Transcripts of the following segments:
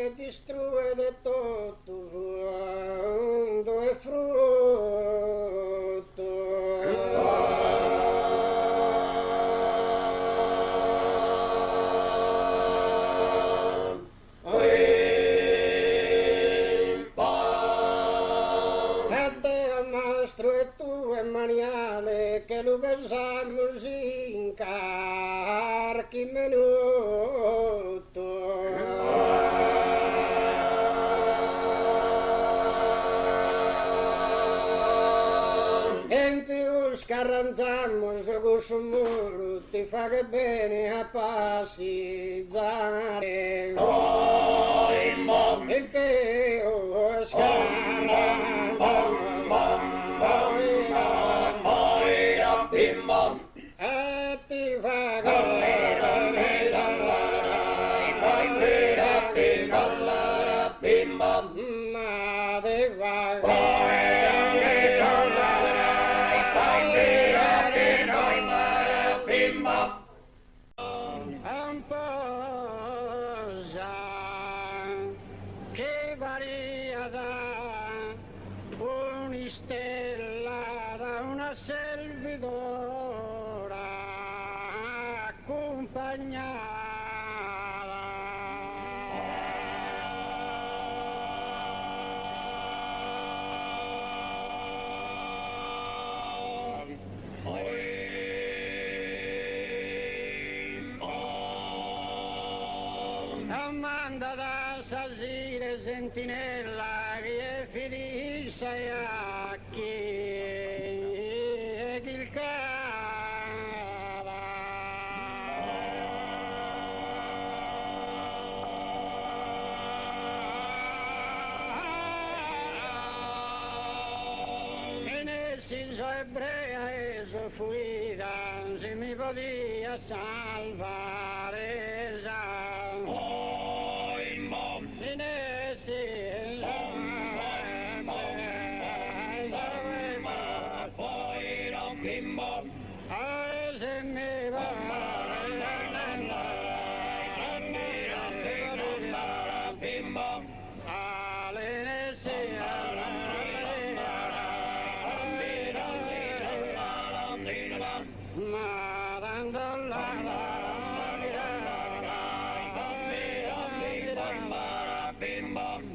e distrugge di tutto fondo e frutto. Maniale che lo facciamo in qualche minuto. E in più scarranziamo con muro, ti fa che bene a passeggiare. In più scarranziamo. E ti fa ma ti fa un po' che varia da un'istella da una servidora accompagnata. Amanda da sasire sentinella che è felice a chi è il cara. E nel senso ebrea e so fuida se mi podia salvare.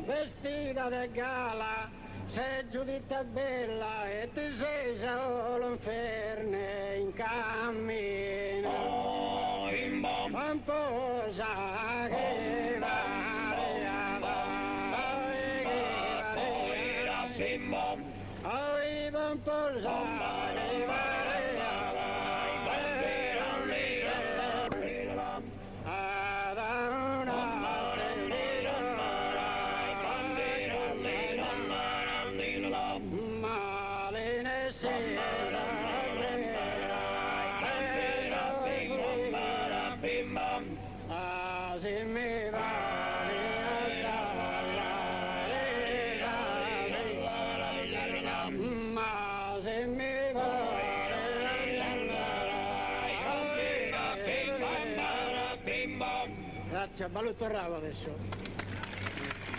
Vestita de gala, sei giudita bella e ti sei solo inferne in cammino. Un po' sa che variata, un po' sa che variata, grazie, ballo tornavo adesso.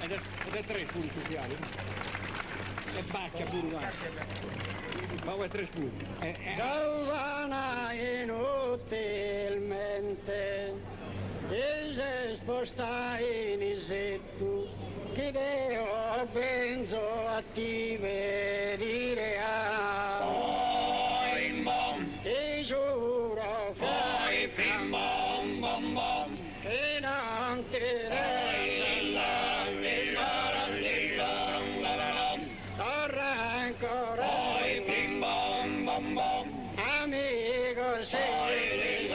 Ed è tre punti ufficiali. E baccia pure qua. Ma vuoi tre punti? Giovana inutilmente e si sposta in isetto che Deo penso a ti vedere ti giuro fai pim bom bom bom che non ti torna ancora pim bom bom bom amico sei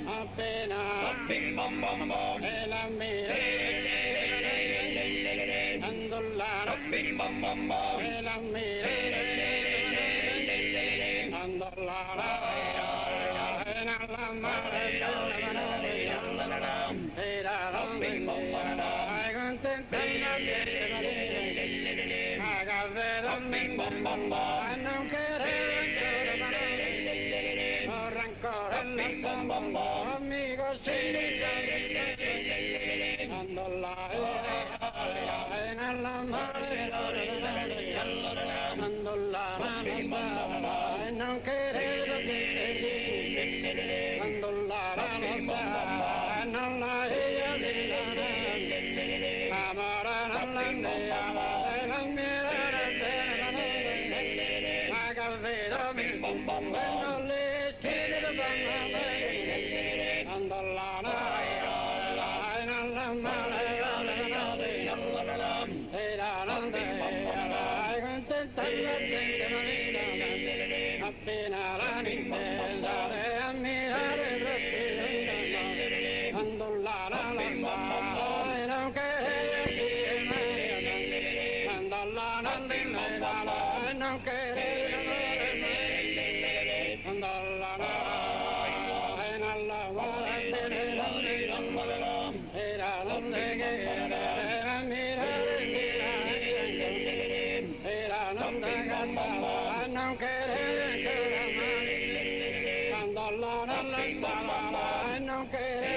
appena pim bom bom bom e la mira andollara pim bom bom bom e la mira andollara e la mare era pim bom bom ai contenta a cavera pim bom bom bom non querer ancora, amico, sei non querer